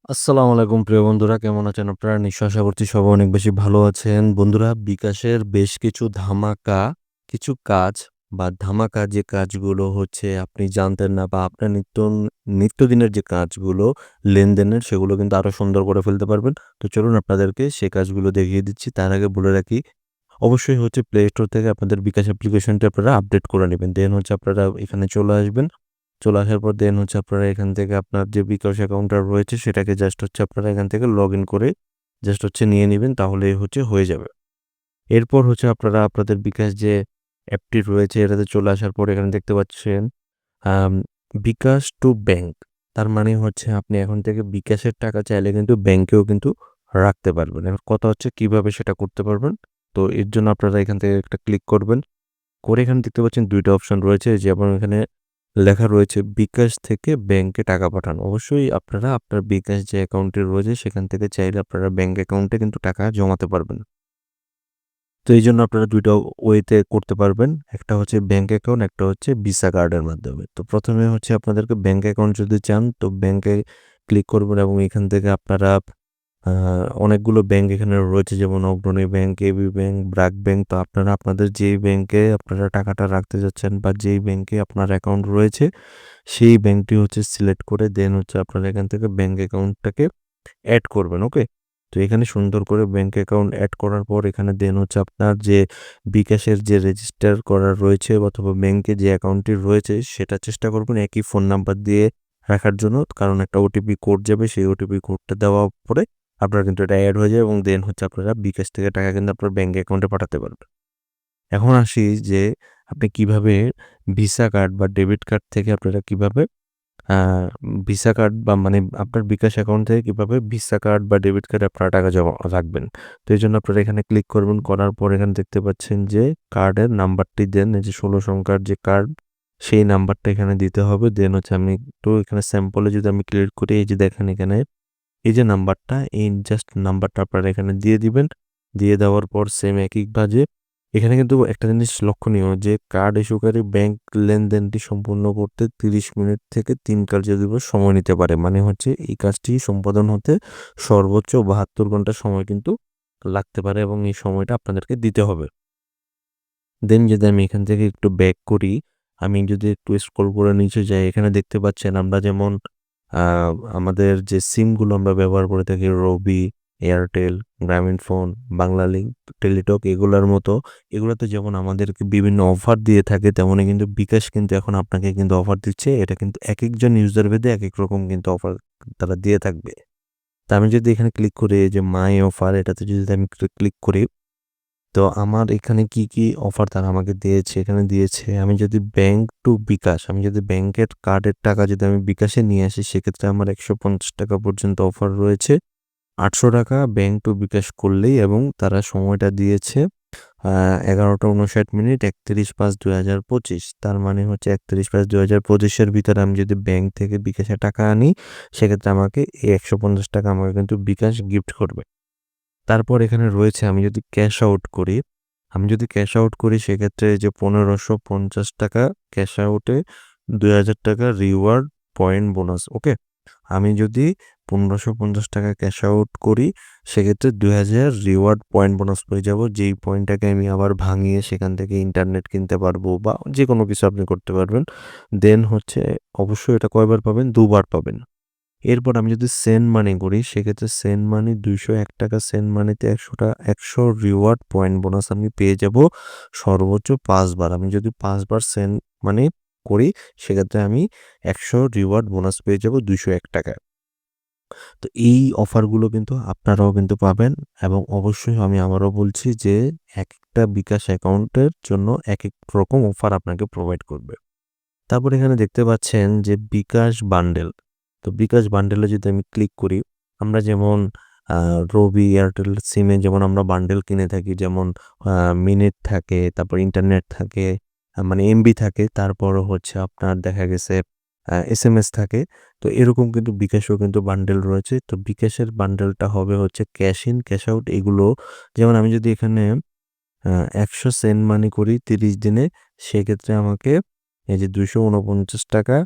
আসসালামু আলাইকুম প্রিয় বন্ধুরা, কেমন আছেন আপনারা? নিশ্চয়ই আশা করছি সবাই অনেক বেশি ভালো আছেন। বন্ধুরা, বিকাশের বেশ কিছু ধামাকা কিছু কাজ বা ধামাকা যে কাজগুলো হচ্ছে আপনি জানতেন না বা আপনার নিত্যদিনের যে কাজগুলো লেনদেনের সেগুলো কিন্তু আরো সুন্দর করে ফেলতে পারবেন। তো চলুন আপনাদেরকে সে কাজগুলো দেখিয়ে দিচ্ছি। তার আগে বলে রাখি, অবশ্যই হচ্ছে প্লে স্টোর থেকে আপনাদের বিকাশ অ্যাপ্লিকেশনটা আপনারা আপডেট করে নেবেন। দেন হচ্ছে আপনারা এখানে চলে আসবেন। চলে আসার পর দেন হচ্ছে আপনারা এখান থেকে আপনার যে বিকাশ অ্যাকাউন্টটা রয়েছে সেটাকে জাস্ট হচ্ছে আপনারা এখান থেকে লগইন করে জাস্ট হচ্ছে নিয়ে নিবেন, তাহলেই হচ্ছে হয়ে যাবে। এরপর হচ্ছে আপনারা আপনাদের বিকাশ যে অ্যাপটি রয়েছে এটাতে চলে আসার পর এখানে দেখতে পাচ্ছেন আম বিকাশ টু ব্যাংক। তার মানে হচ্ছে আপনি এখন থেকে বিকাশের টাকা চাইলে কিন্তু ব্যাংকেও কিন্তু রাখতে পারবেন। এবার কথা হচ্ছে কিভাবে সেটা করতে পারবেন। তো এর জন্য আপনারা এখান থেকে একটা ক্লিক করবেন। করে এখানে দেখতে পাচ্ছেন ২ টা অপশন রয়েছে, যেমন এখানে লেখা রয়েছে বিকাশ থেকে ব্যাংকে টাকা পাঠানো। অবশ্যই আপনারা আপনার বিকাশ যে অ্যাকাউন্টটি রয়েছে সেখান থেকে চাইলে আপনারা ব্যাংক অ্যাকাউন্টে কিন্তু টাকা জমাতে পারবেন। তো এইজন্য আপনারা ২ টা ওয়েতে করতে পারবেন। একটা হচ্ছে ব্যাংক অ্যাকাউন্ট, একটা হচ্ছে ভিসা কার্ডের মাধ্যমে। তো ১ম এ হচ্ছে আপনাদেরকে ব্যাংক অ্যাকাউন্ট যদি চান তো ব্যাংকে ক্লিক করবেন এবং এখান থেকে আপনারা আ অনেকগুলো ব্যাংক এখানে রয়েছে, যেমন Agrani bank, AB bank, BRAC bank. তো আপনারা আপনাদের যেই ব্যাংকে আপনারা টাকাটা রাখতে যাচ্ছেন বা যেই ব্যাংকে আপনার অ্যাকাউন্ট রয়েছে সেই ব্যাংকটি হচ্ছে সিলেক্ট করে দেন হচ্ছে আপনারা এখান থেকে ব্যাংক অ্যাকাউন্টটাকে এড করবেন। ওকে? তো এখানে সুন্দর করে ব্যাংক অ্যাকাউন্ট এড করার পর এখানে দেন হচ্ছে আপনার যে বিকাশের যে রেজিস্টার করা রয়েছে অথবা ব্যাংকে যে অ্যাকাউন্টটি রয়েছে সেটা চেষ্টা করবেন একই ফোন নাম্বার দিয়ে রাখার জন্য। কারণ একটা ওটিপি কোড যাবে, সেই ওটিপি কোডটা দেওয়ার পরে আপনার কিন্তু এটা এড হয়ে যায় এবং দেন হচ্ছে আপনারা বিকাশ থেকে টাকা কিন্তু আপনার ব্যাংক অ্যাকাউন্টে পাঠাতে পারবেন। এখন আসি যে আপনি কিভাবে ভিসা কার্ড বা ডেবিট কার্ড থেকে আপনারা কিভাবে আ ভিসা কার্ড বা মানে আপনার বিকাশ অ্যাকাউন্ট থেকে কিভাবে ভিসা কার্ড বা ডেবিট কার্ডে আপনারা টাকা জমা রাখবেন। তো এজন্য আপনারা এখানে ক্লিক করবেন। করার পর এখানে দেখতে পাচ্ছেন যে কার্ডের নাম্বারটি দেন। এই যে ১৬ সংখ্যার যে কার্ড, সেই নাম্বারটা এখানে দিতে হবে। দেন হচ্ছে আমি একটু এখানে স্যাম্পলে যদি আমি ক্লিক করি, এই যে দেখেন এখানে এই যে নাম্বারটা, এই জাস্ট নাম্বারটা আপনারা এখানে দিয়ে দিবেন। দিয়ে দেওয়ার পর সেম একই কাজে এখানে কিন্তু একটা জিনিস লক্ষণীয় যে কার্ড ইস্যুকারী ব্যাংক লেনদেনটি সম্পূর্ণ করতে ৩০ মিনিট থেকে ৩ কার্যদিবস সময় নিতে পারে। মানে হচ্ছে এই কাজটি সম্পাদন হতে সর্বোচ্চ ৭২ ঘন্টা সময় কিন্তু লাগতে পারে এবং এই সময়টা আপনাদেরকে দিতে হবে। দেন যদি আমি এখান থেকে একটু ব্যাক করি, আমি যদি একটু স্ক্রল করে নিচে যাই, এখানে দেখতে পাচ্ছেন আমরা যেমন আ আমাদের যে সিমগুলো আমরা ব্যবহার করে থাকি রবি, এয়ারটেল, গ্রামীণফোন, বাংলালিংক, টেলিটক এগুলার মতো এগুলাতে যেমন আমাদেরকে বিভিন্ন অফার দিয়ে থাকে তেমনি কিন্তু বিকাশ কিন্তু এখন আপনাকে কিন্তু অফার দিচ্ছে। এটা কিন্তু একেকজন ইউজার ভেদে একেক রকম কিন্তু অফার তারা দিয়ে থাকবে। তো আমি যদি এখানে ক্লিক করি এই যে মাই অফার এটাতে যদি আমি ক্লিক করি, তো আমার এখানে কি, কি অফার তারা আমাকে দিয়েছে, এখানে দিয়েছে আমি যদি ব্যাংক টু বিকাশ, আমি যদি ব্যাংকের কার্ডের টাকা যদি আমি বিকাশে নিয়ে আসি সেক্ষেত্রে আমার ৳১৫০ পর্যন্ত অফার রয়েছে। ৳৮০০ ব্যাংক টু বিকাশ করলেই এবং তারা সময়টা দিয়েছে আ ১১টা ৫৯ মিনিট ৩১/৫/২০২৫। তার মানে হচ্ছে ৩১/৫/২০২৫ এর ভিতরে আমি যদি ব্যাংক থেকে বিকাশে টাকা আনি সেক্ষেত্রে আমাকে এই ৳১৫০ আমাকে কিন্তু বিকাশ গিফট করবে। তারপর এখানে রয়েছে আমি যদি ক্যাশ আউট করি সেক্ষেত্রে এই যে ৳১৫৫০ ক্যাশ আউটে ৳২,০০০ রিওয়ার্ড পয়েন্ট বোনাস। ওকে? আমি যদি ৳১৫৫০ ক্যাশ আউট করি সেক্ষেত্রে ২,০০০ রিওয়ার্ড পয়েন্ট বোনাস পেয়ে যাবো। যেই পয়েন্টটাকে আমি আবার ভাঙিয়ে সেখান থেকে ইন্টারনেট কিনতে পারবো বা যেকোনো কিছু আপনি করতে পারবেন। দেন হচ্ছে অবশ্যই এটা কয়বার পাবেন? ২ বার পাবেন। এরপর আমি যদি সেন্ড মানি করি সেক্ষেত্রে সেন্ড মানি ৳২০১ সেন্ড মানিতে ১০০ রিওয়ার্ড পয়েন্ট বোনাস আমি পেয়ে যাবো সর্বোচ্চ ৫ বার। আমি যদি ৫ বার সেন্ড মানি করি সেক্ষেত্রে আমি ১০০ রিওয়ার্ড বোনাস পেয়ে যাবো ৳২০১। তো এই অফারগুলো কিন্তু আপনারাও কিন্তু পাবেন এবং অবশ্যই আমি আবারও বলছি যে একেকটা বিকাশ অ্যাকাউন্টের জন্য একেক রকম অফার আপনাকে প্রোভাইড করবে। তারপর এখানে দেখতে পাচ্ছেন যে বিকাশ বান্ডেল। তো বিকাশ বান্ডেলে যদি আমি ক্লিক করি, আমরা যেমন আ রবি, এয়ারটেল সিমে যেমন আমরা বান্ডেল কিনে থাকি, যেমন আ মিনিট থাকে, তারপর ইন্টারনেট থাকে, মানে এমবি থাকে, তারপর হচ্ছে আপনার দেখা গেছে এসএমএস থাকে। তো এরকম কিন্তু বিকাশেও কিন্তু বান্ডেল রয়েছে। তো বিকাশের বান্ডেলটা হবে হচ্ছে ক্যাশ ইন, ক্যাশ আউট এগুলো। যেমন আমি যদি এখানে আ ১০০ সেন্ড মানি করি ৩০ দিনে, সেক্ষেত্রে আমাকে এই যে ৳২৪৯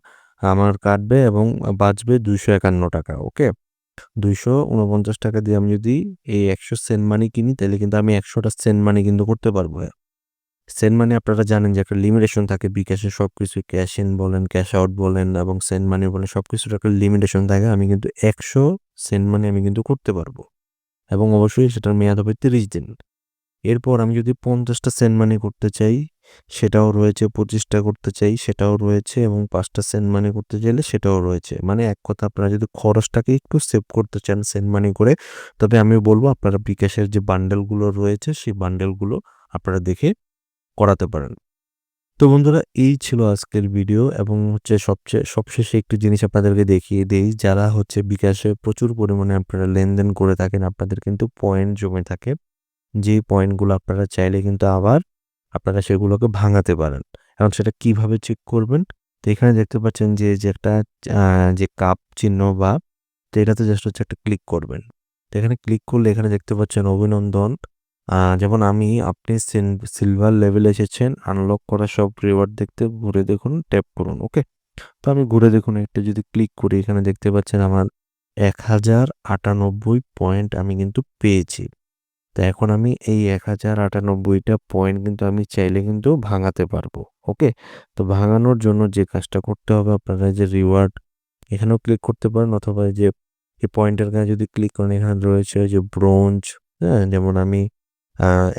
আমার কাটবে এবং বাঁচবে ৳২৫১। ওকে? ৳২৪৯ দিয়ে আমি যদি এই ১০০ সেন্ট মানি কিনি তাইলে কিন্তু আমি ১০০ টা সেন্ট মানি কিন্তু করতে পারবো। সেন্ট মানি আপনারা জানেন যে একটা লিমিটেশন থাকে বিকাশে সবকিছুই ক্যাশ ইন বলেন, ক্যাশ আউট বলেন এবং সেন্ট মানি বলেন সবকিছুর একটা লিমিটেশন থাকে। আমি কিন্তু ১০০ সেন্ট মানি আমি কিন্তু করতে পারবো এবং অবশ্যই সেটার মেয়াদ হবে ৩০ দিন। এরপর আমি যদি ৫০ টা সেন্ট মানি করতে চাই, সেটাও রয়েছে, ২৫ টা করতে চাই সেটাও রয়েছে এবং ৫ টা সেন্ট মানি করতে চাইলে সেটাও রয়েছে। মানে এক কথা আপনারা যদি খরচটাকে একটু সেভ করতে চান সেন্ট মানি করে, তবে আমি বলব আপনারা বিকাশের যে বান্ডেলগুলো রয়েছে সেই বান্ডেলগুলো আপনারা দেখে করাতে পারেন। তো বন্ধুরা এই ছিল আজকের ভিডিও এবং হচ্ছে সবশেষে একটু জিনিস আপনাদেরকে দেখিয়ে দেই। যারা হচ্ছে বিকাশে প্রচুর পরিমাণে আপনারা লেনদেন করে থাকেন, আপনাদের কিন্তু পয়েন্ট জমে থাকে। যেই পয়েন্টগুলো আপনারা চাইলে কিন্তু আবার আপনারা সেগুলোকে ভাঙাতে পারেন। এখন সেটা কিভাবে চেক করবেন? তো এখানে দেখতে পাচ্ছেন যে একটা আ যে কাপ চিহ্ন বা তো এটাতে জাস্ট হচ্ছে একটা ক্লিক করবেন। তো এখানে ক্লিক করলে এখানে দেখতে পাচ্ছেন অভিনন্দন। যেমন আপনি সিলভার লেভেলে এসেছেন। আনলক করা সব রিওয়ার্ড দেখতে ঘুরে দেখুন, ট্যাপ করুন। ওকে? তো আমি ঘুরে দেখুন একটা যদি ক্লিক করি এখানে দেখতে পাচ্ছেন আমার ১,০৯৮ পয়েন্ট আমি কিন্তু পেয়েছি। তো এখন আমি এই ১,০৯৮ টা পয়েন্ট কিন্তু আমি চাইলে কিন্তু ভাঙাতে পারবো। ওকে? তো ভাঙানোর জন্য যে কাজটা করতে হবে আপনারা যে রিওয়ার্ড এখানেও ক্লিক করতে পারেন অথবা এই পয়েন্টের গায়ে যদি ক্লিক করেন এখানে রয়েছে যে ব্রোঞ্জ, হ্যাঁ? যেমন আমি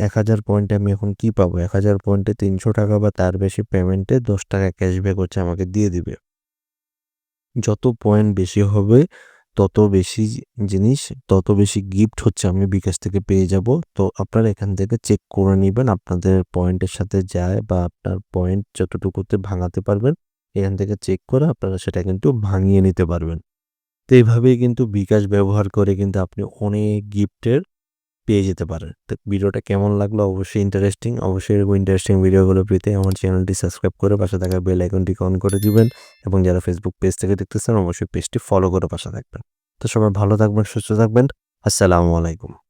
১,০০০ পয়েন্টে আমি এখন কি পাবো? ১,০০০ পয়েন্টে ৳৩০০ বা তার বেশি পেমেন্টে ৳১০ ক্যাশব্যাক হচ্ছে আমাকে দিয়ে দিবে। যত পয়েন্ট বেশি হবে তত বেশি জিনিস, তত বেশি গিফট হচ্ছে আমি বিকাশ থেকে পেয়ে যাব। তো আপনারা এখান থেকে চেক করে নিবেন আপনাদের পয়েন্টের সাথে যায় বা আপনার পয়েন্ট যতটুকুতে ভাঙাতে পারবেন, এখান থেকে চেক করে আপনারা সেটা কিন্তু ভাঙিয়ে নিতে পারবেন। তো এভাবেই কিন্তু বিকাশ ব্যবহার করে কিন্তু আপনি অনেক গিফটের পেয়ে যেতে পারেন। তো ভিডিওটা কেমন লাগলো অবশ্যই ইন্টারেস্টিং। অবশ্যই এরকম ইন্টারেস্টিং ভিডিওগুলো পেতে আমার চ্যানেলটি সাবস্ক্রাইব করে পাশে থাকা বেল আইকনটিকে অন করে দিবেন এবং যারা ফেসবুক পেজ থেকে দেখতেছেন অবশ্যই পেজটি ফলো করে পাশে থাকবেন। তো সবাই ভালো থাকবেন, সুস্থ থাকবেন। আসসালামু আলাইকুম।